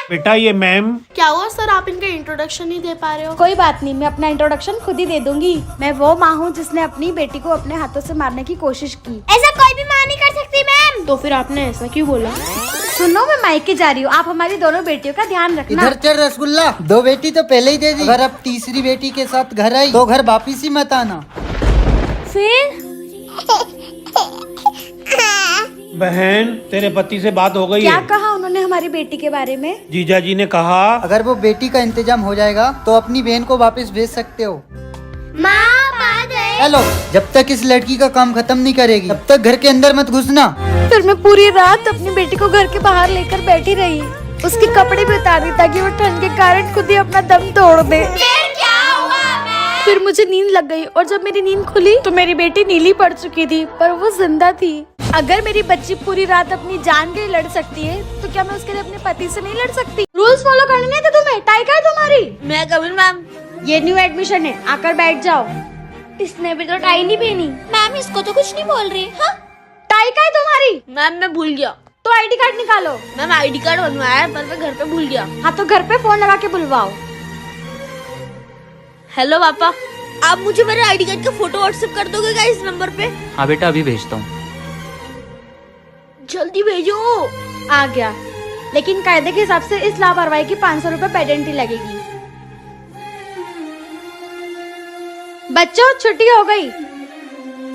बेटा ये मैम। क्या हुआ सर, आप इनका इंट्रोडक्शन नहीं दे पा रहे हो? कोई बात नहीं, मैं अपना इंट्रोडक्शन खुद ही दे दूंगी। मैं वो माँ हूँ जिसने अपनी बेटी को अपने हाथों से मारने की कोशिश की। ऐसा कोई भी माँ नहीं कर सकती मैम। तो फिर आपने ऐसा क्यों बोला? सुनो, मैं मायके जा रही हूँ, आप हमारी दोनों बेटियों का ध्यान रखना। इधर चल रसगुल्ला, 2 बेटी तो पहले ही दे दी। अगर अब तीसरी बेटी के साथ घर आई तो घर वापिस ही मत आना। फिर बहन तेरे पति से बात हो गई क्या है? कहा उन्होंने हमारी बेटी के बारे में? जीजा जी ने कहा अगर वो बेटी का इंतजाम हो जाएगा तो अपनी बहन को वापस भेज सकते हो। माँ आ गए। हेलो, जब तक इस लड़की का काम खत्म नहीं करेगी तब तक घर के अंदर मत घुसना। फिर मैं पूरी रात अपनी बेटी को घर के बाहर लेकर बैठी रही, उसके कपड़े भी उतार दी ताकि वो ठंड के कारण खुद ही अपना दम तोड़ दे। फिर क्या हुआ मैम? फिर मुझे नींद लग गई और जब मेरी नींद खुली तो मेरी बेटी नीली पड़ चुकी थी, पर वो जिंदा थी। अगर मेरी बच्ची पूरी रात अपनी जान के लिए लड़ सकती है तो क्या मैं उसके लिए अपने पति से नहीं लड़ सकती? रूल्स फॉलो करने थे तुम्हें। टाई का है तुम्हारी? मैं कबिल मैम। ये न्यू एडमिशन है, आकर बैठ जाओ। इसने भी तो टाई नहीं पहनी। मैम इसको तो कुछ नहीं बोल रही। हाँ टाई का है तुम्हारी? मैम मैं भूल गया। तो आईडी कार्ड निकालो। मैम आईडी कार्ड बनवाया है पर मैं घर पे भूल गया। हाँ तो घर पे फोन लगा के बुलवाओ। हेलो पापा, आप मुझे मेरे आईडी कार्ड का फोटो व्हाट्सएप कर दोगे क्या इस नंबर पे? हाँ बेटा, अभी भेजता हूँ। जल्दी भेजो। आ गया, लेकिन कायदे के हिसाब से इस लापरवाही की 500 रूपए पेनल्टी लगेगी। बच्चों छुट्टी हो गई।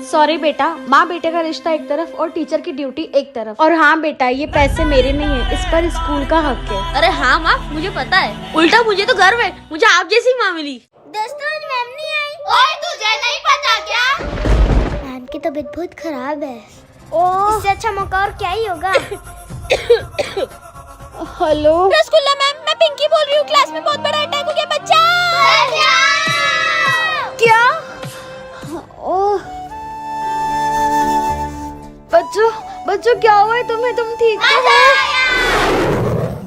सॉरी बेटा, माँ बेटे का रिश्ता एक तरफ और टीचर की ड्यूटी एक तरफ। और हाँ बेटा, ये पैसे मेरे नहीं है, इस पर स्कूल का हक है। अरे हाँ माँ, मुझे पता है। उल्टा मुझे तो गर्व है, मुझे आप जैसी माँ मिली। दोस्तों मैम नहीं आई। ओए तुझे नहीं पता क्या? मैम की तबीयत बहुत खराब है। इससे अच्छा मौका और क्या ही होगा। हेलो रसगुल्ला मैम, मैं पिंकी बोल रही हूँ। क्लास में बहुत बड़ा अटैक हो गया। बचाओ! क्या? ओह बच्चों, बच्चों क्या हुआ है तुम्हें? तुम ठीक तो हो?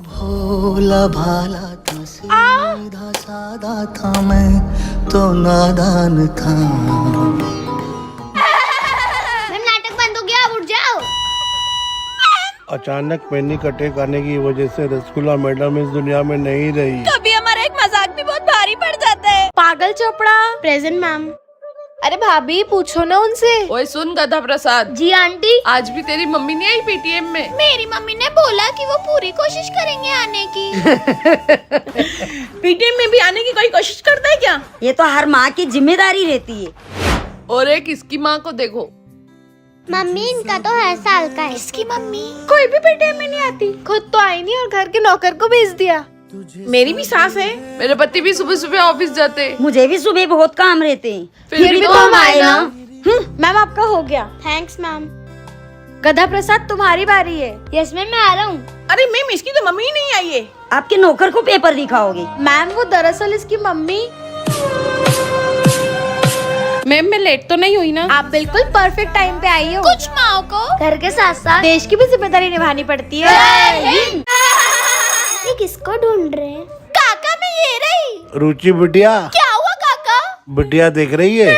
भोला भाला था, सीधा सादा था, मैं तो नादान था। मैम नाटक बंद हो गया, उठ जाओ। अचानक पैनिक अटैक आने की वजह से रसगुल्ला मैडम इस दुनिया में नहीं रही। कभी हमारा एक मजाक भी बहुत भारी पड़ जाता है। पागल चोपड़ा। Present ma'am. अरे भाभी पूछो ना उनसे। ओए सुन गधा प्रसाद, जी आंटी। आज भी तेरी मम्मी नहीं आई पीटीएम में? मेरी मम्मी ने बोला कि वो पूरी कोशिश करेंगे आने की। पीटीएम में भी आने की कोई कोशिश करता है क्या? ये तो हर माँ की जिम्मेदारी रहती है। और एक इसकी माँ को देखो। मम्मी इनका तो हर साल का है। इसकी मम्मी कोई भी पेटीएम में नहीं आती, खुद तो आई नहीं और घर के नौकर को भेज दिया। मेरी भी सास है, मेरे पति भी सुबह सुबह ऑफिस जाते। मुझे भी सुबह बहुत काम रहते हैं। फिर भी तुम आए ना। मैम आपका हो गया। Thanks ma'am. गधा प्रसाद तुम्हारी बारी है। यस मैम मैं आ रहा हूँ। अरे मैम, इसकी तो मम्मी ही नहीं आई है। आपके नौकर को पेपर दिखाओगे? मैम वो दरअसल इसकी मम्मी। मैम मैं लेट तो नहीं हुई ना? आप बिल्कुल परफेक्ट टाइम पे आई हो। कुछ माँ को घर के साथ साथ देश की भी जिम्मेदारी निभानी पड़ती है। ये किसको ढूंढ रहे हैं? काका मैं ये रही। रुचि बिटिया। क्या हुआ काका? बिटिया देख रही है,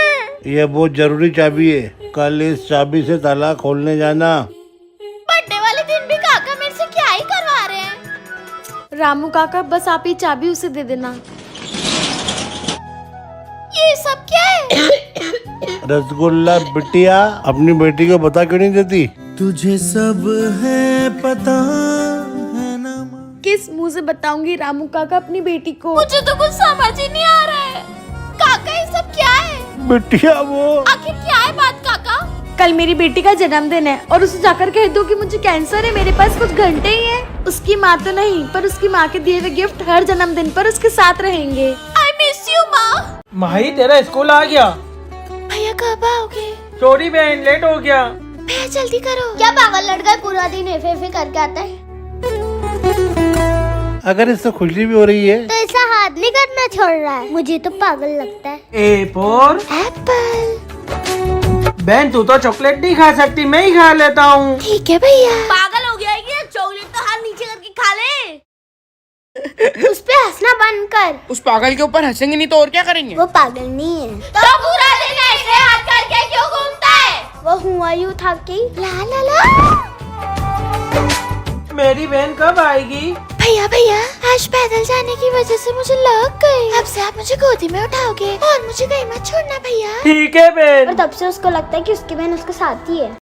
ये बहुत जरूरी चाबी है। कल इस चाबी से ताला खोलने जाना। बर्थडे वाले दिन भी काका मेरे से क्या ही करवा रहे हैं। रामू काका, बस आप ही चाबी उसे दे देना। ये सब क्या है? रसगुल्ला बिटिया अपनी बेटी को बता क्यों नहीं देती? तुझे सब है पता है ना। किस मुंह से बताऊंगी रामू काका अपनी बेटी को? मुझे तो कुछ समझ ही नहीं आ रहा है। काका ये सब क्या है? बिटिया वो आखिर क्या है बात काका? कल मेरी बेटी का जन्मदिन है और उसे जाकर कह दो कि मुझे कैंसर है, मेरे पास कुछ घंटे ही है। उसकी माँ तो नहीं, पर उसकी माँ के दिए हुए गिफ्ट हर जन्मदिन पर उसके साथ रहेंगे। आई मिस यू माँ। माही तेरा स्कूल आ गया। भैया कब आओगे? सॉरी बहन, लेट हो गया। भैया जल्दी करो। क्या पागल लड़का पूरा दिन एफे करके आता है? अगर इससे खुशी भी हो रही है तो ऐसा हाथ नहीं करना छोड़ रहा है। मुझे तो पागल लगता है। A for Apple. बहन तू तो चॉकलेट नहीं खा सकती, मैं ही खा लेता हूँ। ठीक है भैया। पागल हो गया है क्या? चॉकलेट तो हाथ नीचे करके खा ले। उस पे हंसना बंद कर। उस पागल के ऊपर हंसेंगे नहीं तो और क्या करेंगे? वो पागल नहीं है। तो पूरा दिन ऐसे हाथ करके क्यों घूमता है? वो हुआ यूं था कि ला ला ला। मेरी बहन कब आएगी? भैया भैया आज पैदल जाने की वजह से मुझे लग गई। अब से आप मुझे गोदी में उठाओगे और मुझे कहीं मत छोड़ना भैया। ठीक है बहन। और तब से उसको लगता है कि उसकी बहन उसके साथ ही है।